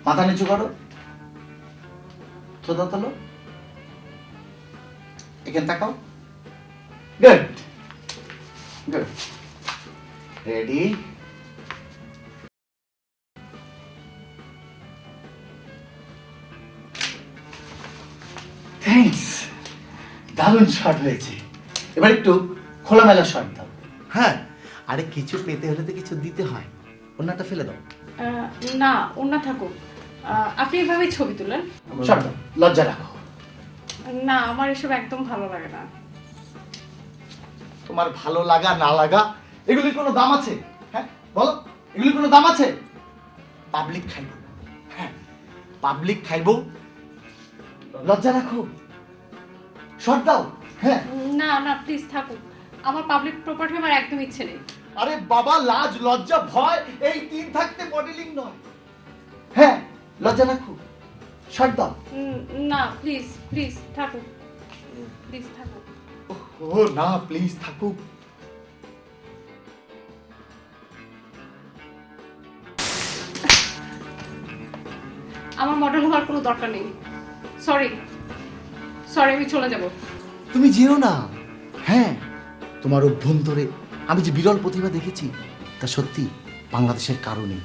মাথা নিচু করো, থোদা তোলো, এখানে তাকাও। Good good, ready. থ্যাঙ্কস, দারুণ শট হয়েছে। এবার একটু খোলামেলা শট দাও। হ্যাঁ, আরে কিছু পেতে হলে তো কিছু দিতে হয়। ওনাটা ফেলে দাও। না, ওনা থাকুক, আপনি এভাবে ছবি তুলেন। শট দাও, লজ্জা রাখো। না, আমার এসব একদম ভালো লাগে না। তোমার ভালো লাগা না লাগা এগুলির কোনো দাম আছে? হ্যাঁ বলো, এগুলির কোনো দাম আছে? পাবলিক খাইব, হ্যাঁ পাবলিক খাইব, লজ্জা রাখো, শট দাও। হ্যাঁ না না, প্লিজ থাকুক, আমার পাবলিক প্রপার্টি আমার একদম ইচ্ছে নেই। আরে বাবা, লাজ লজ্জা ভয় এই তিন থাকতে মডেলিং নয়। হ্যাঁ লজ্জা রাখো, শট দাও। না প্লিজ প্লিজ থাকুক, প্লিজ থাকুক। ও না, প্লিজ থাকুক। আমার মডেল হওয়ার কোনো দরকার নেই। সরি সরি, আমি চলে যাব। তুমি যেও না। হ্যাঁ, তোমার অভ্যন্তরে আমি যে বিরল প্রতিভা দেখেছি তা সত্যি বাংলাদেশের কারণে।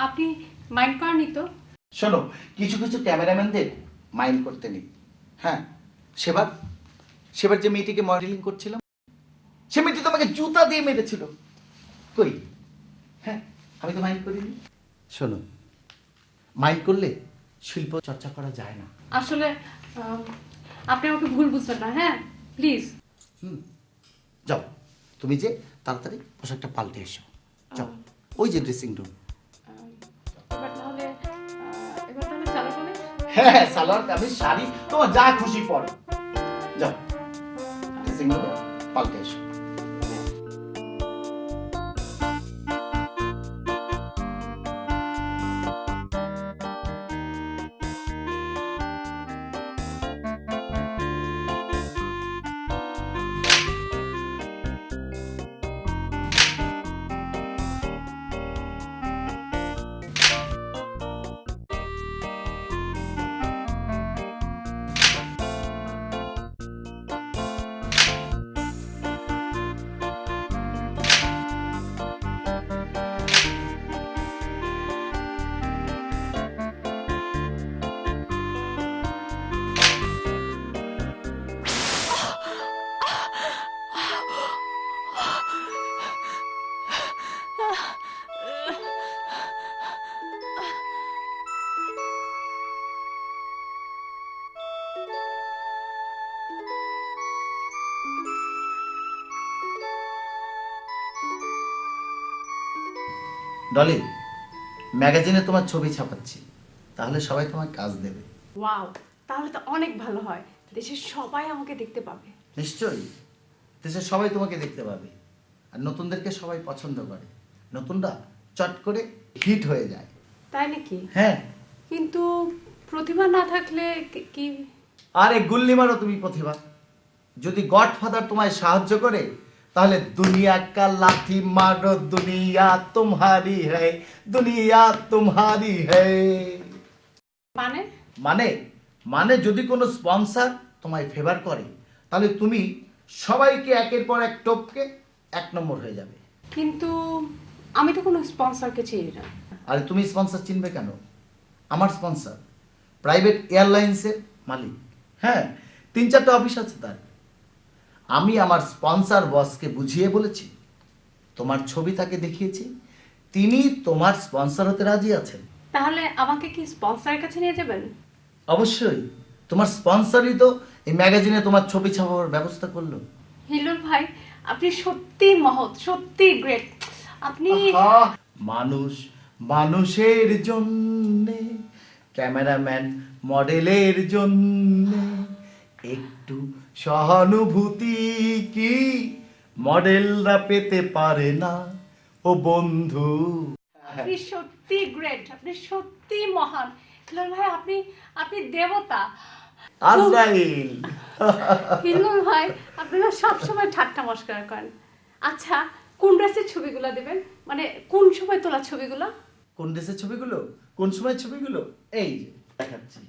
আপনি মাইন্ড করেননি তো? শোনো, কিছু কিছু ক্যামেরাম্যানদের মাইন্ড করতে নেই। হ্যাঁ, সেবার যে মেয়েটিকে মডেলিং করছিলাম, সে মেয়েটি তোমাকে জুতা দিয়ে মেরেছিল। কই? হ্যাঁ, আমি তো মাইন্ড করিনি। শোনো, মাইন্ড করলে শিল্প চর্চা করা যায় না। আসলে আপনি আমাকে ভুল বুঝবেন না, হ্যাঁ প্লিজ। যাও, তুমি যে তাড়াতাড়ি পোশাকটা পাল্টে এসো। যাও, ওই যে ড্রেসিং রুম। এবার তাহলে সালোয়ার কামিজ? হ্যাঁ, সালোয়ার কামিজ, শাড়ি, তোমার যা খুশি পরো। যাও ড্রেসিং রুমে। পাল্টে এসো। ডলি, ম্যাগাজিনে তোমার ছবি ছাপাচ্ছি, তাহলে সবাই তোমার কাজ দেবে। ওয়াও, তাহলে তো অনেক ভালো হয়, দেশের সবাই আমাকে দেখতে পাবে। নিশ্চয়ই, দেশের সবাই তোমাকে দেখতে পাবে, আর নতুনদেরকে সবাই পছন্দ করে, নতুনরা চট করে হিট হয়ে যায়। তাই নাকি? হ্যাঁ। কিন্তু প্রতিভা না থাকলে কি? আরে গুল্লি মারো তুমি প্রতিভা, যদি গডফাদার তোমায় সাহায্য করে তাহলে দুনিয়া কা লাথি মারো, দুনিয়া তোমারি হ্যায়, দুনিয়া তোমারি হ্যায়। মানে? মানে মানে যদি কোনো স্পন্সর তোমায় ফেভার করে তাহলে তুমি সবাইকে একের পর এক টপকে 1 নম্বর হয়ে যাবে। কিন্তু আমি তো কোনো স্পন্সরকে চিনি না। আরে তুমি স্পন্সর চিনবে কেন? আমার স্পন্সর প্রাইভেট এয়ারলাইন্সের মালিক। হ্যাঁ, 3-4টা অফিস আছে তার। আমি আমার স্পন্সর বসকে বুঝিয়ে বলেছি, তোমার ছবি তাকে দেখিয়েছি, তিনি তোমার স্পন্সর হতে রাজি আছেন। তাহলে আমাকে কি স্পন্সরের কাছে নিয়ে যাবেন? অবশ্যই, তোমার স্পন্সরই তো এই ম্যাগাজিনে তোমার ছবি ছাপাবার ব্যবস্থা করলো। হিলুল ভাই, আপনি সত্যি মহৎ, সত্যি গ্রেট। আপনি মানুষ মানুষের জন্যে, ক্যামেরাম্যান মডেলের জন্যে, একটু সহানুভূতি কি মডেলরা পেতে পারে না ও বন্ধু? আপনি সত্যি গ্রেট, আপনি সত্যি মহান। হিলুল ভাই, আপনি আপনি দেবতা। আজরাইল। হিলুল ভাই, আপনারা সবসময় ঠাট্টা মস্করা করেন। আচ্ছা, কোন ড্রেসের ছবিগুলো দেবেন? মানে কোন সময় তোলা ছবিগুলো? কোন দেশের ছবিগুলো, কোন সময় ছবিগুলো? এই যে দেখাচ্ছি।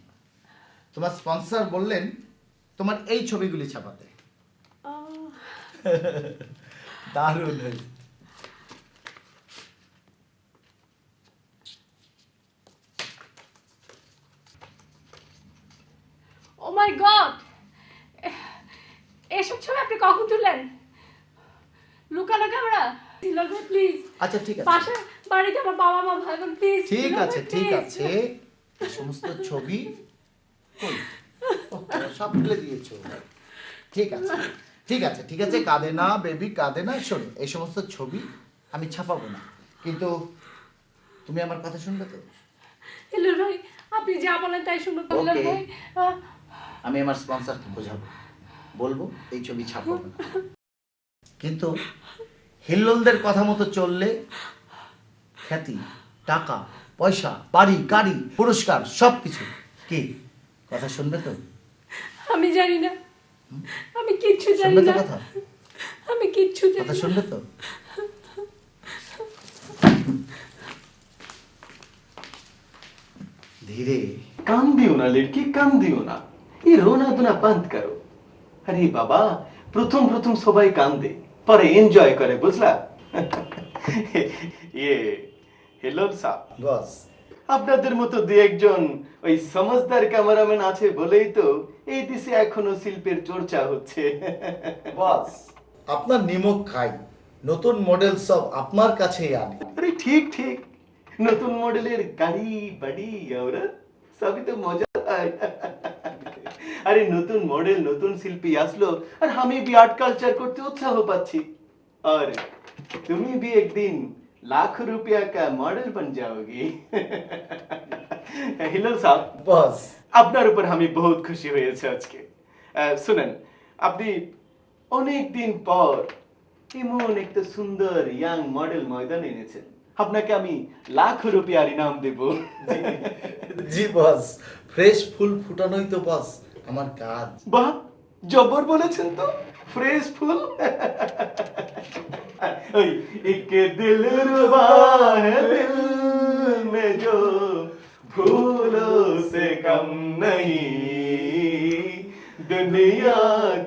তোমার স্পন্সর বললেন তোমার এই ছবিগুলি ছাপাতে। আহ, দারুণ হয়েছে। ও মাই গড, এসব ছবি আপনি কখন তুললেন? লুকানো ক্যামেরা? হিলুল ভাই প্লিজ। আচ্ছা ঠিক আছে, পাশে বাড়িতে আমার বাবা মা ভাই বোন, প্লিজ। ঠিক আছে, ঠিক আছে। এই সমস্ত ছবি কই? ও, সব তুলে দিয়েছো। ঠিক আছে, ঠিক আছে, ঠিক আছে, কাঁদে না বেবি, কাঁদে না। শোনো, এই সমস্ত ছবি আমি ছাপাবো না, কিন্তু তুমি আমার কথা শুনবে তো? হিলুল ভাই, আপনি যা বলেন তাই শুনুন। হিলুল Okay. ভাই, আমি আমার স্পন্সরকে বোঝাবো, বলবো এই ছবি ছাপাবো না। কিন্তু হিল্লোলদের কথা মতো চললে খ্যাতি, টাকা, পয়সা, বাড়ি, গাড়ি, পুরস্কার সবকিছু। কি কথা শুনবে তো? আমি জানি না, আমি কিচ্ছু জানি শুনবে তো না, কথা? আমি কিচ্ছু জানি কথা না। শুনবে তো? ধীরে। কান দিও না লড়কি, কান দিও না, এই রোনা ধোনা বন্ধ করো। আরে বাবা, প্রথম প্রথম সবাই কান্দে, পরে এনজয় করে, বুঝলা? ইয়ে হিলুল সাহেব, বস। আপনাদের মতো দু একজন ওই সমঝদার ক্যামেরাম্যান আছে বলেই তো এই দেশে এখনো শিল্পের চর্চা হচ্ছে। বস, আপনার নিমক খাই, নতুন মডেল সব আপনার কাছেই আনি। আরে ঠিক ঠিক, নতুন মডেলের গাড়ি বাড়ি আমরা সবই তো মজা হয়। আরে নতুন মডেল, নতুন শিল্পী আসলো আর আমি भी आर्ट कल्चर করতে উৎসাহ পাচ্ছি। और তুমি भी एक दिन लाख रुपया का मॉडल बन जाओगी। হিলাল সাহেব, বস, আপনার উপর আমি বহুত খুশি হয়েছে আজকে। শুনেন, আপনি অনেক দিন পর এমন একটা সুন্দর ইয়াং মডেল ময়দানে এনেছেন, আপনাকে আমি লাখ রুপিয়ার ইনাম দেব। জি বস, ফ্রেশ ফুল ফুটানোই তো বস আমার কাজ। বাহ, জবর বলেছেন তো, ফ্রেশ ফুল। ওই এক দিল রুবা है दिल में जो फूलों से कम नहीं, दुनिया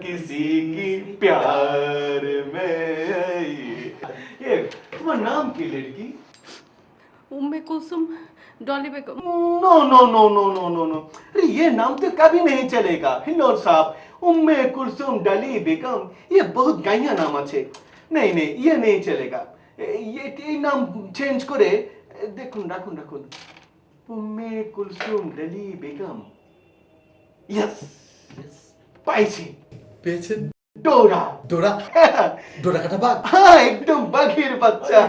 किसी की प्यार में। ये तुम्हारा नाम की लड़की? Umme Kulsum Dolly Begum. No no no no no no no, अरे ये नाम तो कभी नहीं चलेगा हिलोर साहब। उम्मे कुलसुम डली बेगम ये बहुत गाइया नाम আছে। नहीं नहीं, ये नहीं चलेगा। ये नाम चेंज करे দেখুন, রাখুন রাখুন, উম্মে কুলসুম ডলি বেগম। यस পাইছি, পেয়েছেন? ডোরা। ডোরা? ডোরা কাটা বাঘ? हाँ एकदम বাঘের বাচ্চা।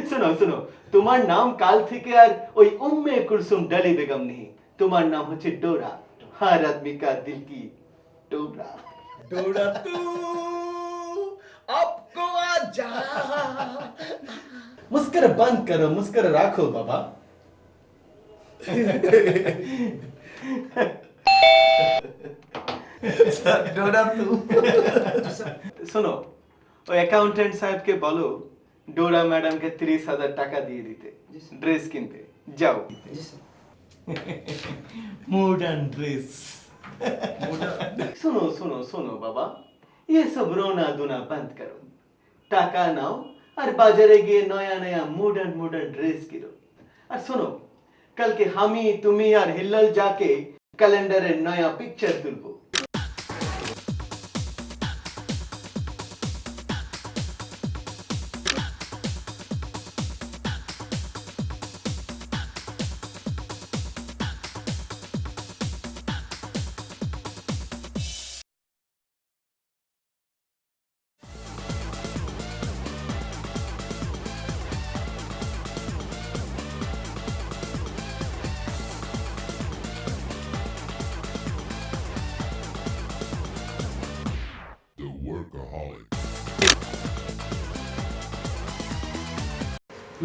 শোনো শোনো, তোমার নাম কাল থেকে আর ওই উম্মে কুলসুম ডলি বেগম নেই, তোমার নাম হচ্ছে ডোরা। हर आदमी का दिल की डोरा। डोरा तू आपको आजा। मुस्कुर बंद करो, मुस्कुर राखो बाबा। डोरा तू। শোনো, ওই অ্যাকাউন্টেন্ট সাহেবকে বলো ডোরা ম্যাডামকে 30,000 টাকা দিয়ে দিতে, ড্রেস কিনতে যাও। Modern dress. শোনো শোনো শোনো বাবা, ये सब रोना धोना बंद करो, টাকা নাও আর বাজারে গিয়ে নয়া নয়া মডার্ন মডার্ন ড্রেস কিনো। আর শোনো, কালকে আমি তুমি আর হিল্লাল যাকে ক্যালেন্ডারে নয়া পিকচার তুলবো। The Workaholic.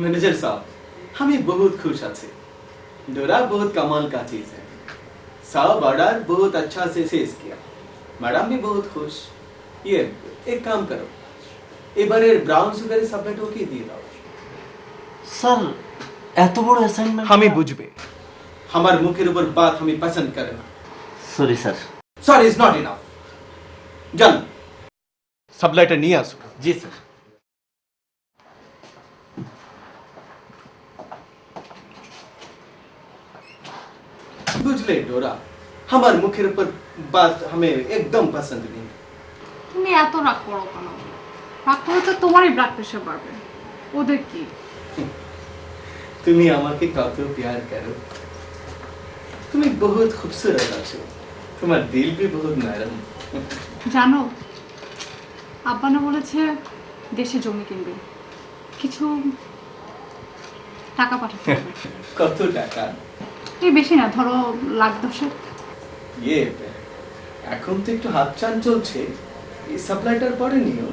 मैनेजर साहब, हमें बहुत खुश आछे। डोरा बहुत कमाल का चीज है। सब ऑर्डर बहुत अच्छा से सेस किया, मैडम भी बहुत खुश। ये एक काम करो, এবারের ব্রাউন সুগারের সাপ্লাইটা ওকে দিয়ে দাও। স্যার এত বড় অ্যাসাইনমেন্ট আমি বুঝবে, আমার মুখের উপর বাত আমি পছন্দ করে না। Sorry sir. Sorry is not enough. যান সাপ্লাইটা নিয়ে আসো। জি স্যার। বুঝলে ডোরা, আমার মুখের উপর বাত हमें एकदम पसंद नहीं। তুমি এত রাগ করো কেন? রাগ করে তো তোমারই ব্লাড প্রেশার বাড়বে, ওদের কি? তুমি আমাকে কত प्यार करो, তুমি बहुत खूबसूरत আছো, তোমার দিল भी बहुत नरम। জানো, আব্বা না বলেছে দেশে জমি কিনবে, কিছু টাকা পাঠাতে হবে। কত টাকা? এই বেশি না, ধরো লাখ 10। ये এখন তো একটু হাত চান চলছে, এই সাপ্লাইটার পরে নিও।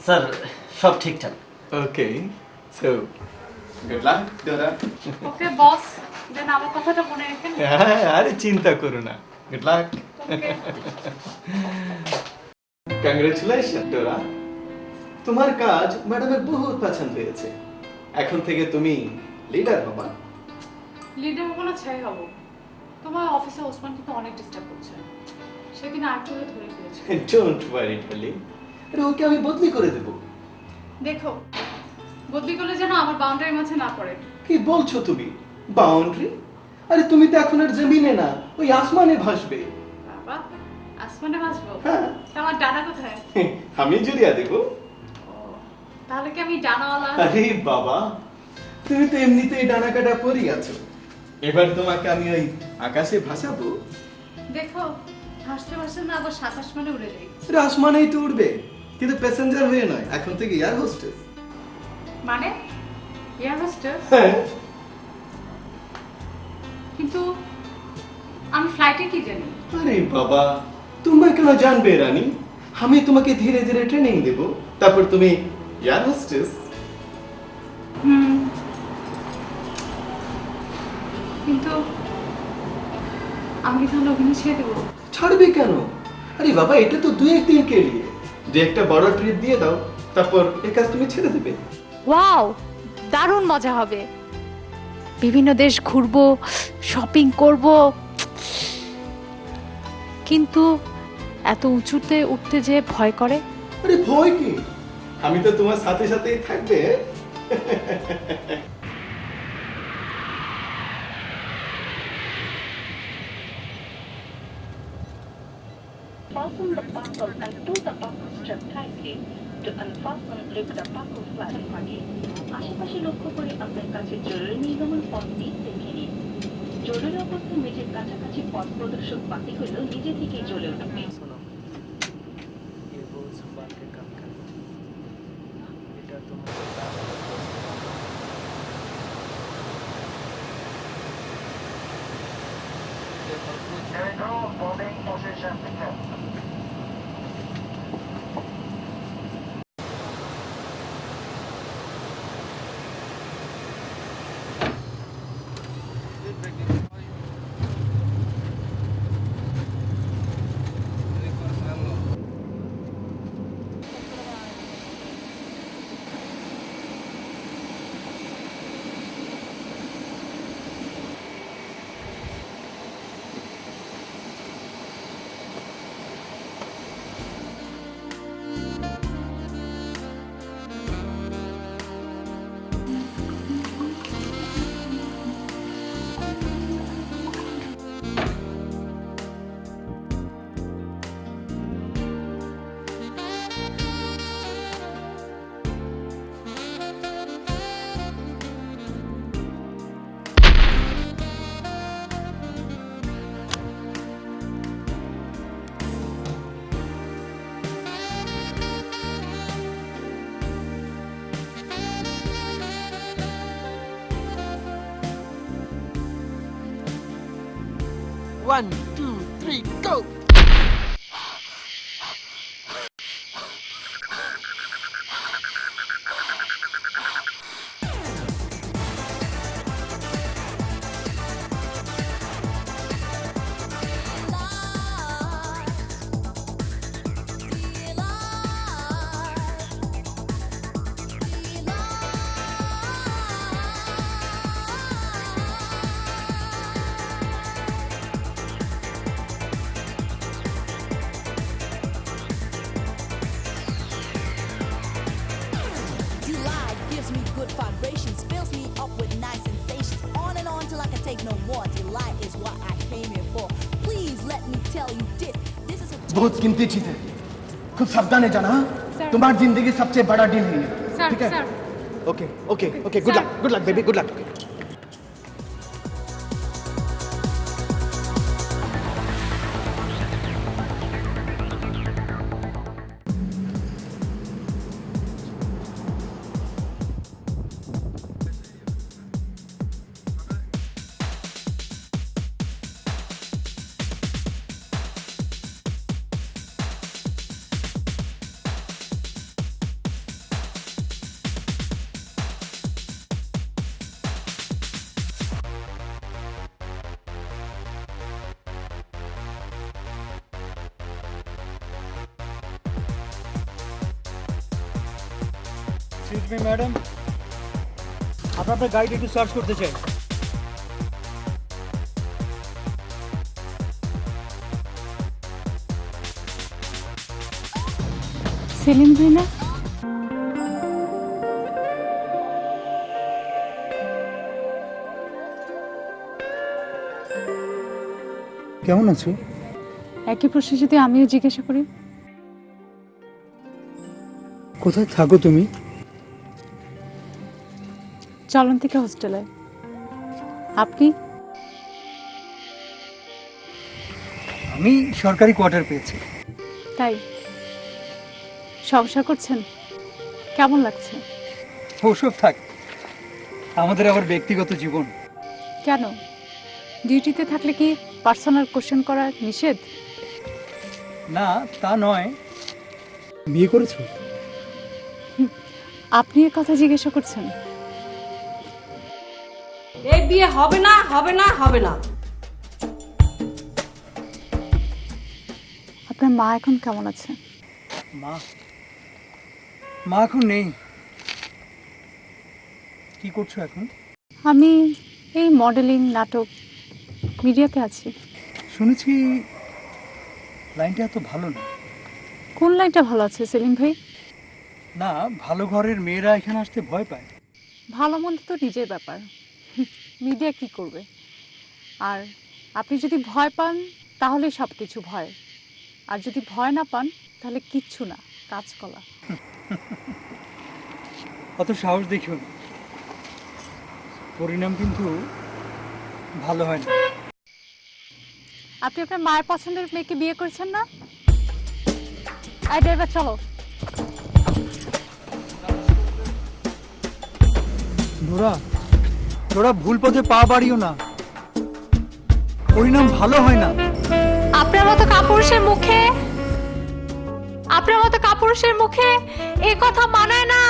স্যার সব ঠিকঠাক। ওকে, সো গুড লাক ডোরা। ওকে বস, দেন আমার কথাটা মনে রেখেন। আরে চিন্তা করো না, গুড লাক। ওকে। কংগ্রেচুলেশন ডোরা, তোমার কাজ ম্যাডামের বহুত পছন্দ হয়েছে। এখন থেকে তুমি লিডার হবা। লিডার হবো না ছাই হবো। তোমার অফিসে ওসমান কিন্তু অনেক ডিস্টার্ব করছে, সেদিন আর্টুলে ধরে ফেলেছে। ডোন্ট ওয়ারি ডলি, আরে ওকে আমি বদলি করে দেব। দেখো, বদলি করলে যেন আমার বাউন্ডারির মাঝে না পড়ে। কি বলছো তুমি? বাউন্ডারি? আরে তুমি তো এখন আর জমিনে না, ওই আসমানে ভাসবে। বাবা, আসমানে ভাসবো? হ্যাঁ। তা আমার ডানা কোথায়? আমি জুড়িয়া দেব। ও, তাহলে কি আমি ডানাওয়ালা? আরে বাবা, তুমি তো এমনিতেই ডানা কাটা পরি আছো, এবার তোমাকে আমি ওই আকাশে ভাসাবো। দেখো, ভাসতে ভাসতে না আবার 7 আসমানে উড়ে যাই। আরে আসমানেই তো উঠবে, কিন্তু প্যাসেঞ্জার হয়ে নয়, এখন থেকে এয়ার হোস্টেস। মানে এয়ার হোস্টেস? কিন্তু আমি ফ্লাইটে কি জানি? আরে বাবা, তুমি কেন জানবে রানী? আমি তোমাকে ধীরে ধীরে ট্রেনিং দেব, তারপর তুমি এয়ার হোস্টেস। কিন্তু আমি কি তাহলে অভিনয় ছেড়ে দেবো? ছাড়বে কেন? আরে বাবা, এটা তো দু একদিন কে লিয়ে, যে একটা বড় ট্রিপ দিয়ে দাও, তারপর এই কাজ তুমি ছেড়ে দেবে। ওয়াও, দারুণ মজা হবে। বিভিন্ন দেশ ঘুরবো, শপিং করব। কিন্তু এত উঁচুতে উঠতে যে ভয় করে। আরে ভয় কি? আমি তো তোমার সাথে সাথেই থাকবে। Fasten the buckle and pull the buckle strap tightly. To unfasten, lift the buckle flat আগে আশেপাশে লক্ষ্য করে আপনার কাছে জরুরি নির্গমন পথটি দেখে নিন। জরুরি অবস্থায় মেঝের কাছাকাছি পথ প্রদর্শক বাতি হলেও নিজে থেকেই জ্বলে উঠবে। One, two, three, go! Delight gives me good vibrations, fills me up with nice sensations. On and on till I can take no more. Delight is what I came here for. Please let me tell you this. This is a बहुत कीमती चीज है, खूब सावधान है जाना। तुम्हारी जिंदगी सबसे बड़ा डील है, স্যার, ठीक है? Sir, okay okay okay, good luck baby, good luck. Excuse me madam, আপনার গাইড একটু সার্চ করতে চাই। সেলিম ভাই না? কেমন আছো? একই প্রশ্ন যদি আমিও জিজ্ঞাসা করি। কোথায় থাকো তুমি? চলন্তিকা হোস্টেলে। আপনি? আমি সরকারি কোয়ার্টার পেয়েছি। তাই সংসার করছেন? কেমন লাগছে? ওসব থাক, আমাদের আবার ব্যক্তিগত জীবন। কেন, ডিউটিতে থাকলে কি পার্সোনাল কোশ্চেন করা নিষেধ? না তা নয়, বিয়ে করেছো? আপনি এর কথা জিজ্ঞাসা করছেন? এই বিয়ে হবে না, হবে না, হবে না। আপনার মা এখন কেমন আছে? মা মা এখন নেই। কি করছো এখন? আমি এই মডেলিং, নাটক, মিডিয়াতে আছি। শুনেছি লাইনটা এত ভালো না। কোন লাইনটা ভালো আছে সেলিম ভাই? না, ভালো ঘরের মেয়েরা এখানে আসতে ভয় পায়। ভালো মন্দ তো নিজের ব্যাপার, মিডিয়া কি করবে? আর আপনি যদি ভয় পান তাহলে সব কিছু ভয়, আর যদি ভয় না পান তাহলে কিচ্ছু না, কাঁচকলা। অত সাহস দেখিও না, পরিণাম কিন্তু ভালো হয় না। আপনি আপনার মায়ের পছন্দের মেয়েকে বিয়ে করেছেন না? এই ড্রাইভার চলো। ডোরা, ডোরা, ভুল পথে পা বাড়িও না, পরিণাম ভালো হয় না। আপনার মতো কাপুরুষের মুখে, আপনার মতো কাপুরুষের মুখে এ কথা মানায় না।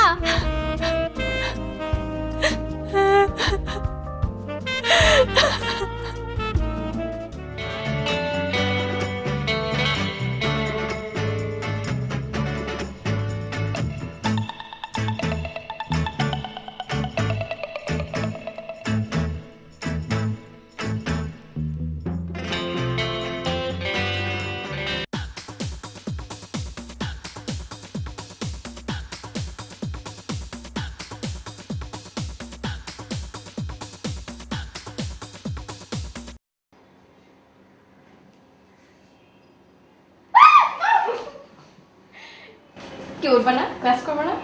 কি উঠবে না? ক্লাস করবে না?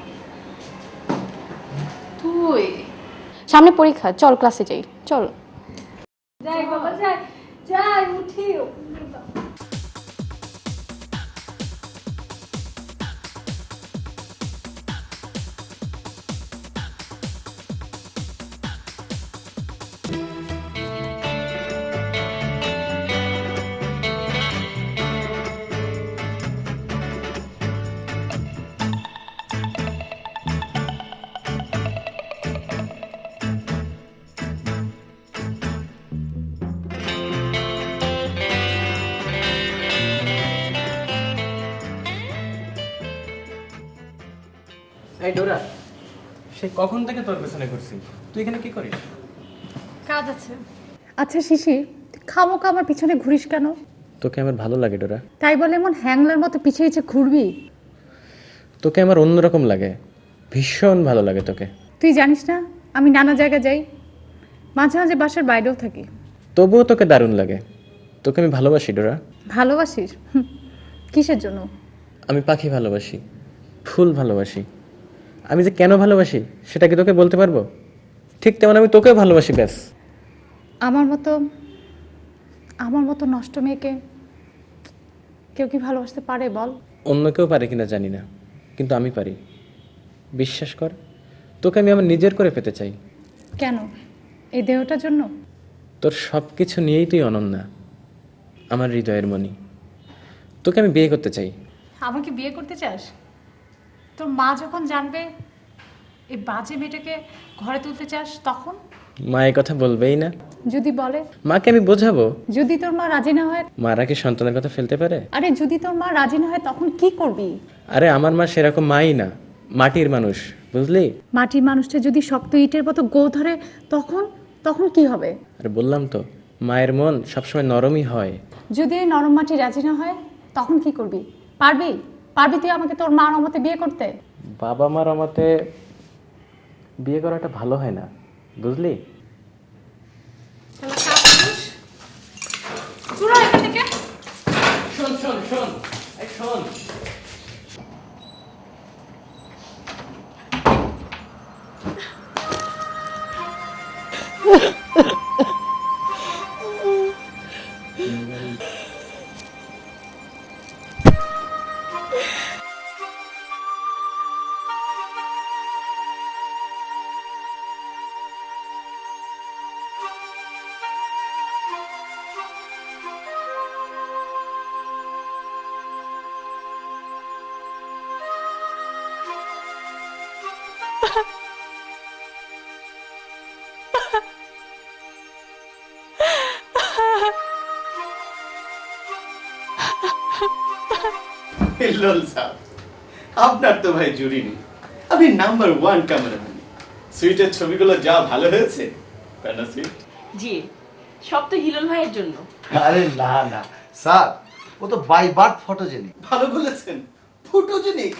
তুই সামনে পরীক্ষা, চল ক্লাসে যাই, চল। যাই বাবা, যাই যাই, উঠি। এই ডোরা, সে কখন থেকে তোর পেছনে ঘুরছি, তুই এখানে কি করিস? কাজ আছে। আচ্ছা শিশির, খামোকা আমার পিছনে ঘুরিস কেন? তোকে আমার ভালো লাগে ডোরা। তাই বলে এমন হ্যাংলার মতো পিছে পিছে ঘুরবি? তোকে আমার অন্যরকম লাগে, ভীষণ ভালো লাগে তোকে। তুই জানিস না আমি নানা জায়গায় যাই, মাঝে মাঝে বাসার বাইরেও থাকি। তবুও তোকে দারুণ লাগে। তোকে আমি ভালোবাসি ডোরা। ভালোবাসিস? কিসের জন্য? আমি পাখি ভালোবাসি, ফুল ভালোবাসি। আমি যে কেন ভালোবাসি সেটা কি তোকে বলতে পারবো? ঠিক তেমন আমি তোকেও ভালোবাসি, ব্যাস। আমার মতো নষ্ট মেয়েকে কেউ কি ভালোবাসতে পারে বল? অন্য কেউ পারে কিনা জানি না, কিন্তু আমি পারি। বিশ্বাস কর, তোকে আমি আমার নিজের করে পেতে চাই। কেন? এই দেহটার জন্য? তোর সব কিছু নিয়েই তুই অনন্যা, আমার হৃদয়ের মণি। তোকে আমি বিয়ে করতে চাই। আমাকে বিয়ে করতে চাস? তোর মা যখন জানবে এই বাজে মেয়েটাকে ঘরে তুলতে চাস তখন? মা এই কথা বলবেই না। যদি বলে? মাকে আমি বোঝাবো। যদি তোর মা রাজি না হয়? মারা কি সন্তানের কথা ফেলতে পারে? আরে যদি তোর মা রাজি না হয় তখন কি করবি? আরে আমার মা সেরকম মাই না, মাটির মানুষ, বুঝলি? মাটির মানুষটা যদি শক্ত ইটের মতো গো ধরে তখন তখন কি হবে? আরে বললাম তো, মায়ের মন সবসময় নরমই হয়। যদি এই নরম মাটি রাজি না হয় তখন কি করবি? পারবি? পারবি তুই আমাকে তোর মার অমতে বিয়ে করতে? বাবা মার অমতে বিয়ে করাটা ভালো হয় না, বুঝলি? শোন শোন শোন, শোন। হিল্লোল সাহেব, আপনার তো ভাই জুড়ি নেই, আপনি নাম্বার 1 ক্যামেরাম্যান। সুইটের ছবিগুলো যা ভালো হয়েছে, তাই না সুইট? জি, সব তো হিলল ভাইয়ের জন্য। আরে না না স্যার, ও তো বাই বার্থ ফটোজেনিক। ভালো বলেছেন, ফটোজেনিক।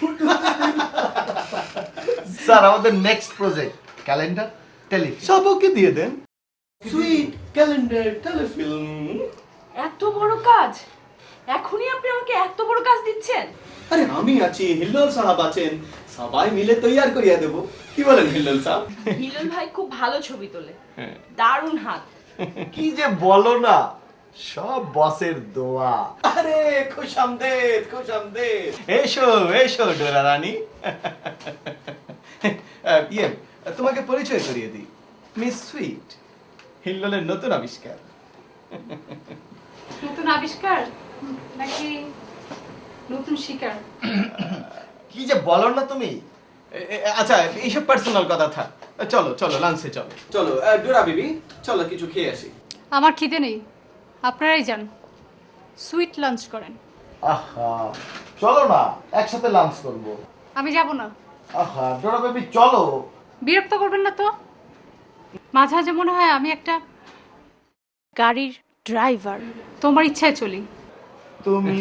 স্যার আমাদের নেক্সট প্রজেক্ট ক্যালেন্ডার টেলিফিল্ম সব ওকে দিয়ে দেন। Sweet, calendar, Telefilm. এত বড় কাজ এখনই আপনি আমাকে এত বড় কাজ দিচ্ছেন? আরে আমি আছি, হিল্লোল সাহেব আছেন, সবাই মিলে তৈয়ার করিয়া দেব। কি বলেন হিল্লোল সাহেব? হিলল ভাই খুব ভালো ছবি তোলে, দারুণ হাত। কি যে বলো না, সব বসের দোয়া। আরে খুশামদেদ, খুশামদেদ। এসো এসো ডোরা রানী। ইয়ে, তোমাকে পরিচয় করিয়ে দিই, মিস সুইট, হিল্লোলের নতুন আবিষ্কার। নতুন আবিষ্কার নাকি নতুন শিকার? কি যে বলো না তুমি। আচ্ছা, এইসব পার্সোনাল কথা থাক, চলো চলো লাঞ্চে চলো। চলো ডোরা বিবি, চলো কিছু খেয়ে আসি। আমার খিদে নেই, আপনারাই যান, সুইট লাঞ্চ করেন। আহা চলো না, একসাথে লাঞ্চ করবো। আমি যাব না। আহা ডোরা বেবি চলো। বিরক্ত করবেন না তো। মাঝে মাঝে মনে হয় আমি একটা গাড়ির ড্রাইভার, তোমার ইচ্ছায় চলি। তুমি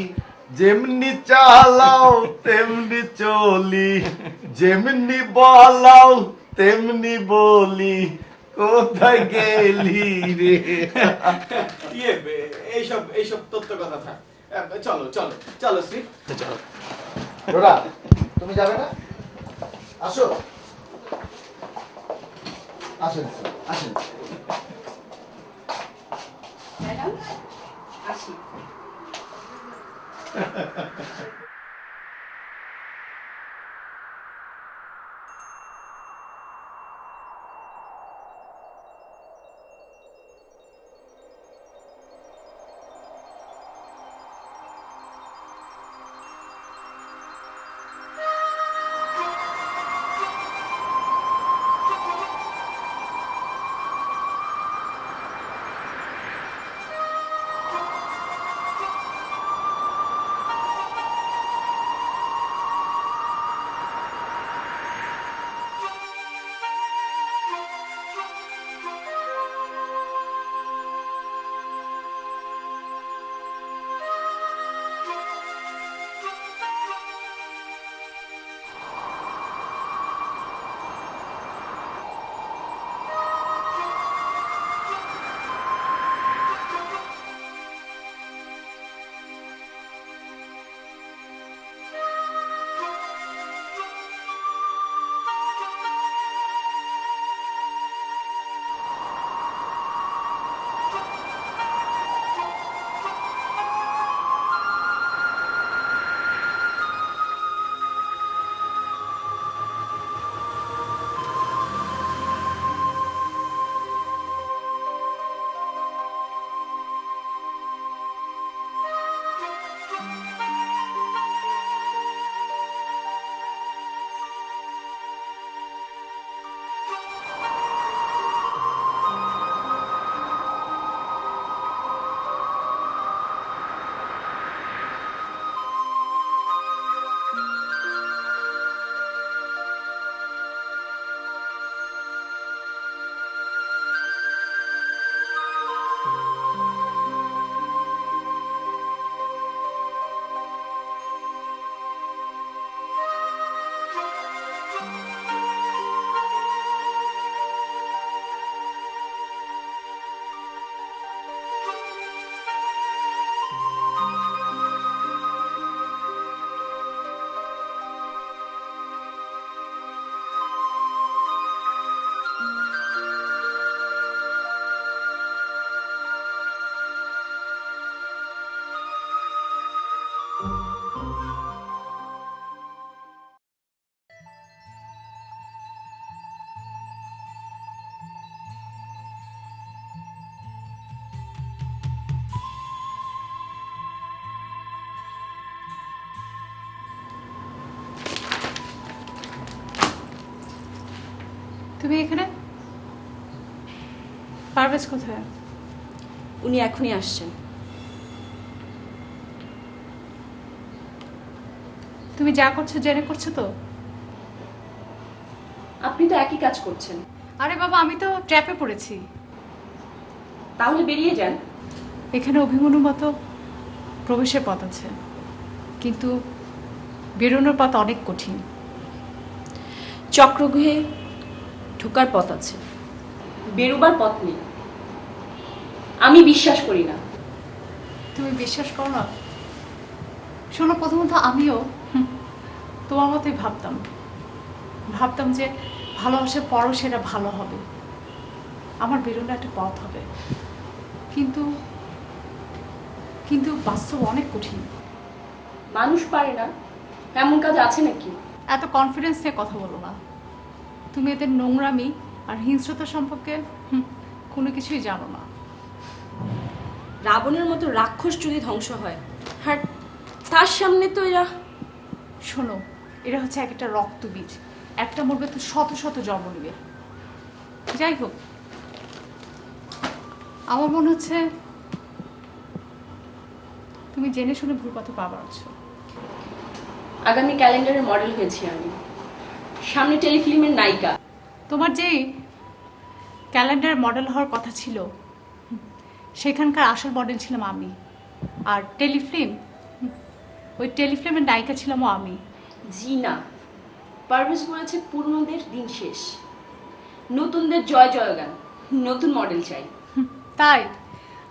যেমনি চালাও তেমনি চলি, যেমনি বলাও তেমনি বলি, কোথায় গেলি রে। ইয়ে, এইসব এইসব তথ্য কথা থাক, চলো চলো চলো শ্রী, চলো। ডোরা তুমি যাবে না? আসো, আসেন আসেন। ম্যাডাম আসি। তুমি এখানে? পারভেজ কোথায়? উনি এখনই আসছেন। তুমি যা করছো জেনে করছো তো? আপনি তো একই কাজ করছেন। আরে বাবা, আমি তো ট্র্যাপে পড়েছি। তাহলে বেরিয়ে যান। এখানে অভিমন্যুর মতো প্রবেশের পথ আছে, কিন্তু বেরোনোর পথ অনেক কঠিন। চক্রগৃহে ঢোকার পথ আছে, বেরোবার পথ নেই। আমি বিশ্বাস করি না। তুমি বিশ্বাস করো না? শোনো, প্রথমত আমিও তোমার মতোই ভাবতাম যে ভালোবাসার পরও সেটা ভালো হবে, আমার বেরোনো একটা পথ হবে, কিন্তু কিন্তু বাস্তব অনেক কঠিন। মানুষ পারে না এমন কাজ আছে নাকি? এত কনফিডেন্স নিয়ে কথা বলো না। তুমি এদের নোংরামি আর হিংস্রতা সম্পর্কে কোনো কিছুই জানো না। রাবণের মতো রাক্ষস যদি ধ্বংস হয়, আর তার সামনে তো এরা। শোনো, এরা হচ্ছে একটা রক্তবীজ, একটা মরবে তো শত শত জন্ম নেবে। যাই হোক, আমার মনে হচ্ছে তুমি জেনে শুনে ভুল পথে পা বাড়াচ্ছ। আগামী ক্যালেন্ডারের মডেল হয়েছি আমি, সামনে টেলিফিল্মের নায়িকা। তোমার যেই ক্যালেন্ডার মডেল হওয়ার কথা ছিল, সেখানকার আসল মডেল ছিলাম আমি, আর ওই টেলিফিল্মের নায়িকা ছিলামও আমি। জি না, পারভেজ বলেছে পুরনোদের দিন শেষ, নতুনদের জয় জয়গান, নতুন মডেল চাই। তাই?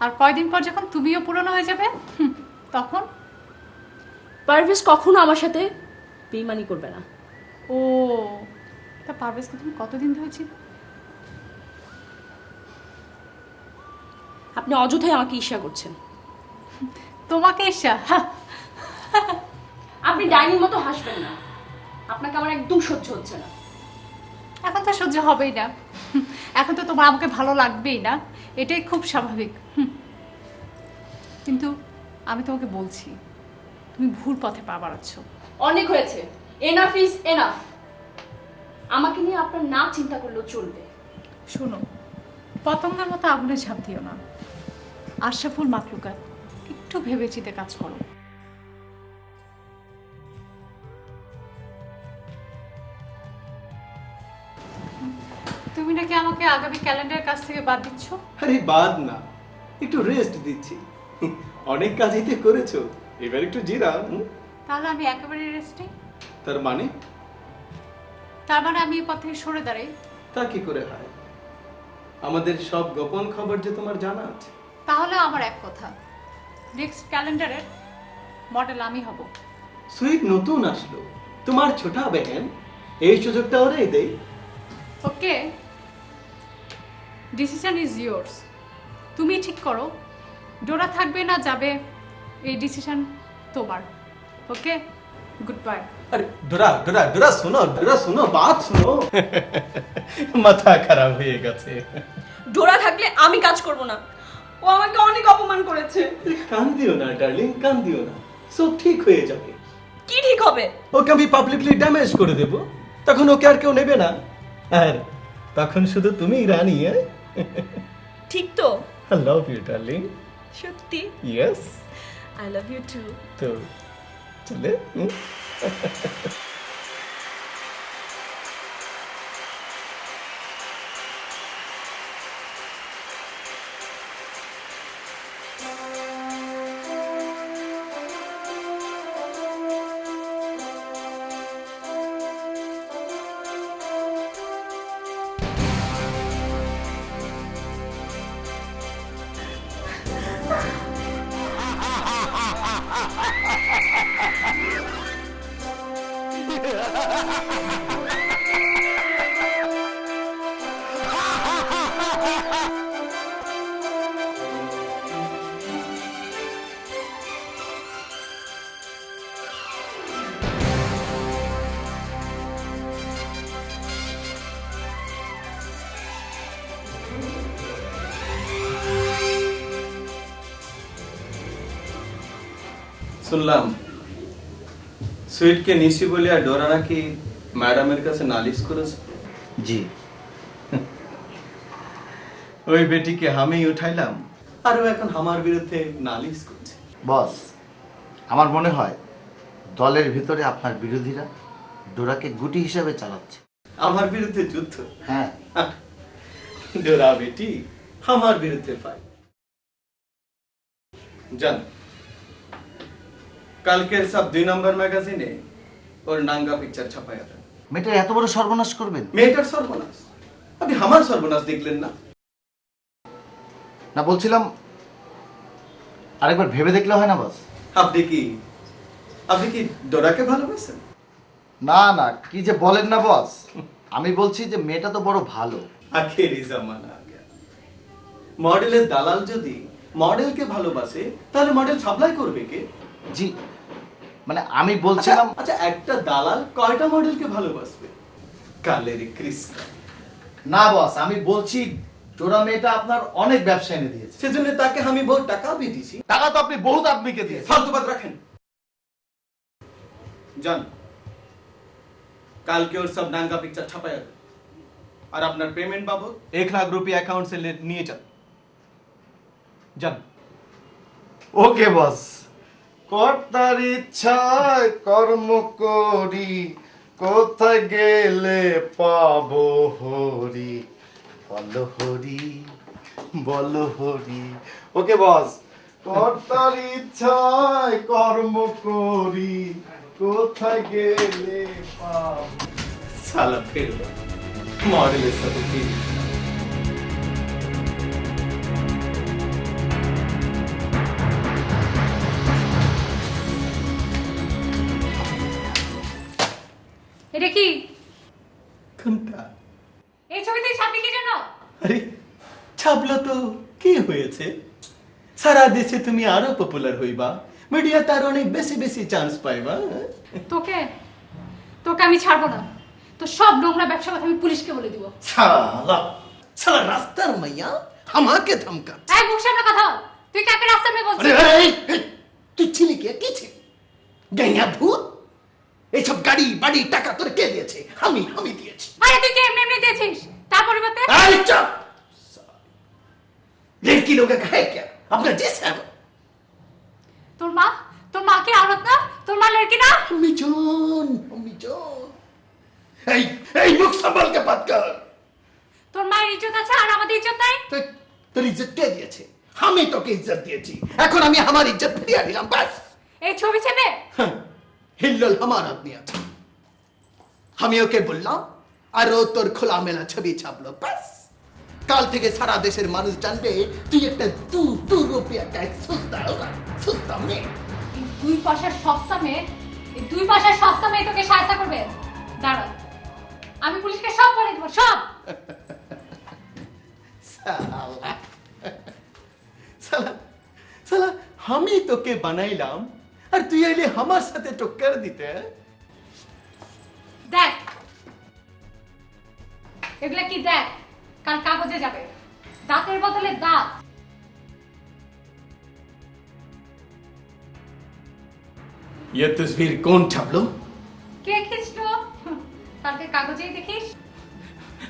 আর কয়দিন পর যখন তুমিও পুরনো হয়ে যাবে, তখন? পারভেজ কখনো আমার সাথে বেইমানি করবে না। ও, তা পারভেজকে তুমি কতদিন ধরেছি? আপনি অযথাই আমাকে ঈর্ষা করছেন। তোমাকে ঈর্ষা? আপনি ডাইনির মতো হাসবেন না, আপনাকে আমার একদম সহ্য হচ্ছে না। এখন তো সহ্য হবেই না, এখন তো তোমার আমাকে ভালো লাগবেই না, এটাই খুব স্বাভাবিক। কিন্তু আমি তোমাকে বলছি, তুমি ভুল পথে পা বাড়াচ্ছ। অনেক হয়েছে, এনাফ ইজ এনাফ। আমাকে নিয়ে আপনার না চিন্তা করলেও চলবে। শোনো, পতঙ্গের মতো আগুনে ঝাঁপ দিও না। আশরাফুল মাখলুকাত, একটু ভেবেচিন্তে কাজ করো। তুমি নাকি আমাকে আগামী ক্যালেন্ডারের কাছ থেকে বাদ দিচ্ছ? আরে বাদ না, একটু রেস্ট দিচ্ছি। অনেক কাজই তো করেছো, এবার একটু জিরা। তাহলে আমি একেবারে রেস্টে? তার মানে? তার মানে আমি এই পথ থেকে সরে দাঁড়াই? তা কি করে হয়? আমাদের সব গোপন খবর যে তোমার জানা আছে। তাহলে আমার এক কথা, নেক্সট ক্যালেন্ডারের মডেল আমি হব। সুইট নতুন আসলো, তোমার ছোটা বেহেন, এই সুযোগটা ওরে দেই। ওকে, ডিসিশন ইজ ইয়োর্স। তুমি ঠিক করো, ডোরা থাকবে না যাবে, এই ডিসিশন তোমার। ওকে, গুড বাই। अरे डोरा डोरा डोरा सुनो बात सुनो। মাথা খারাপ হয়ে গেছে। ডোরা থাকলে আমি কাজ করব না, ও আমাকে অনেক অপমান করেছে। কান দিও না ডার্লিং, কান দিও না, সব ঠিক হয়ে যাবে। কি ঠিক হবে? ওকে আমি পাবলিকলি ড্যামেজ করে দেব, তখন ওকে আর কেউ নেবে না, আর তখন শুধু তুমিই রানী। ঠিক তো? I love you darling. সত্যি? Yes, I love you too. তো চলে। শুনলাম সুইটকে নিশি বলিয়া ডোরা নাকি ম্যাডামের কাছে নালিশ করেছে। জি, ওই বেটিকে আমি উঠাইলাম আর ও এখন আমার বিরুদ্ধে নালিশ করছে। বস, আমার মনে হয় দলের ভিতরে আপনার বিরোধীরা ডোরাকে গুটি হিসাবে চালাচ্ছে। আমার বিরুদ্ধে যুদ্ধ? হ্যাঁ। ডোরা বেটি আমার বিরুদ্ধে ফাইট। জান, কালকের সব 2 নম্বর ম্যাগাজিনে ওর নাঙ্গা পিকচার ছাপায়া দেন। মেয়েটার এত বড় সর্বনাশ করবেন? মেয়েটার সর্বনাশ? আপনি আমার সর্বনাশ দেখলেন না? না, বলছিলাম আরেকবার ভেবে দেখলে হয় না বস? আপনি কি ডোরাকে ভালোবাসেন? না না, কি যে বলেন না বস, আমি বলছি যে মেয়েটা তো বড় ভালো। আখেরি জামানা আ গয়া। মডেলের দালাল যদি মডেলকে ভালোবাসে তাহলে মডেল সাপ্লাই করবে কে? জি, মানে আমি বলছিলাম। আচ্ছা, একটা দালাল কয়টা মডেলকে ভালোবাসবে? কালের কৃষ্ণ। না বস, আমি বলছি ডোরা মেয়েটা আপনার অনেক ব্যবসা এনে দিয়েছে। সেজন্য তাকে আমি বহু টাকা দিয়েছি। টাকা তো আপনি বহুত আদমিকে দিয়েছেন। ফালতু বাদ রাখেন। জান, কালকে ওর সব নাঙ্গা পিকচার ছাপায়া দেন আর আপনার পেমেন্ট বাবদ 1 লাখ রুপি অ্যাকাউন্ট সে নিয়ে যান। জান। ওকে বস। কর্তার ইচ্ছায় কর্ম করি, কোথায় গেলে পাবো হরি, বলো হরি বলো হরি। ওকে বস। কর্তার ইচ্ছায় কর্ম করি, কোথায় গেলে পাবো। সালা ফের মডেলের সাথে কি? এটা কি? কোনটা? এই ছবিতে ছাপলি কি জন্য? আরে ছাপলো তো কি হয়েছে? সারা দেশে তুমি আরো পপুলার হইবা, মিডিয়া তার অনেক বেশি বেশি চান্স পাইবা। তোকে আমি ছাড়বো না। তো সব নোংরা ব্যবসা কথা আমি পুলিশকে বলে দিব। সালা রাস্তার মাইয়া আমাকে ধমকা। এই মুখ সামনে কথা বল। তুই কাকে রাস্তার মেয়ে বলছিস? তুই ছিলি কি ছিলি? গাইয়া ভূত? এইসব গাড়ি বাড়ি টাকা তোর কে দিয়েছে? আমি দিয়েছি। আরে তুই কি এমনি দিয়েছিস? তার পরিবর্তে এই চুপ! লড়কি লোগে है क्या? अपना जिस है তোর মা কি औरत না? তোর মা লড়কি না? अम्मी जान। এই মুখ সামল के बात कर। তোর মায়ের ইজ্জত আছে আর আমাদের ইজ্জত নাই। তোর ইজ্জত কে দিয়েছে? আমি তোকে ইজ্জত দিয়েছি, এখন আমি আমার ইজ্জত ফিরিয়ে নিলাম বাস। এই ছবি ছেড়ে হিল্লোল আমার আদমি আছে, আমি ওকে বললাম আর ও তোর খোলা মেলা ছবি ছাপলো বাস। কাল থেকে সারা দেশের মানুষ জানবে তুই একটা 2 রুপিয়া का एक सुस्ता মেয়ে। এই 2 পয়সার সস্তা মেয়ে তোকে সাহায্য করবে। দাঁড়া, আমি পুলিশকে সব বলে দেব, সব। সালা আমি তোকে বানাইলাম আর তুই এলে আমার সাথে টক্কর দিতে। দেখ এগুলা কি, দেখ কাল কাগজে যাবে। দাঁতের বদলে দাঁত। ये तस्वीर कौन छापलो? কে খিঁচলো? কালকে কাগজেই দেখিস।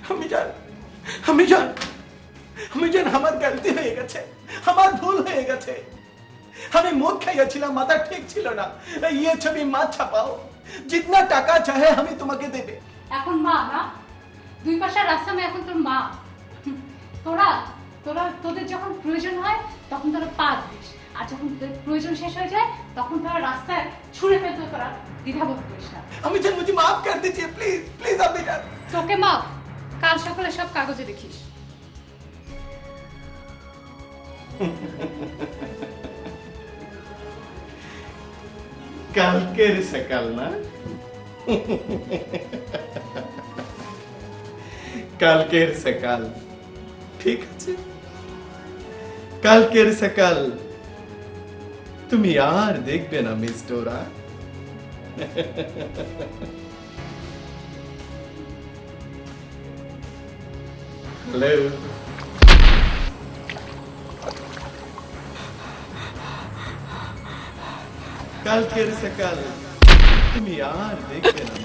আমি জান আমার গলতি হয়ে গেছে, আমার ভুল হয়ে গেছে। আমি মদ খাইয়াছিলাম, মাথা ঠিক ছিল না। ये ছবি মা ছাপাও, जितना টাকা চাহে আমি তোমাকে দেবে। এখন মা না, 2 পয়সার রাস্তা মেয়ে এখন তোর মা। তোদের যখন প্রয়োজন হয় তখন তোরা পা দিস, আর যখন তোদের প্রয়োজন শেষ হয়ে যায় তখন তোরা রাস্তায় ছুঁড়ে ফেলতে তোরা দ্বিধাবোধ করিস না। আমি জান মুঝে মাফ कर दीजिए प्लीज प्लीज। আপনি জান তোকে মাপ, কাল সকালে সব কাগজে দেখিস। কালকের সকাল না? কালকের সকাল ঠিক আছে, কালকের সকাল তুমি আর দেখবে না মিস ডোরা। হ্যালো, কালকের সকাল তুমি আর দেখবে না।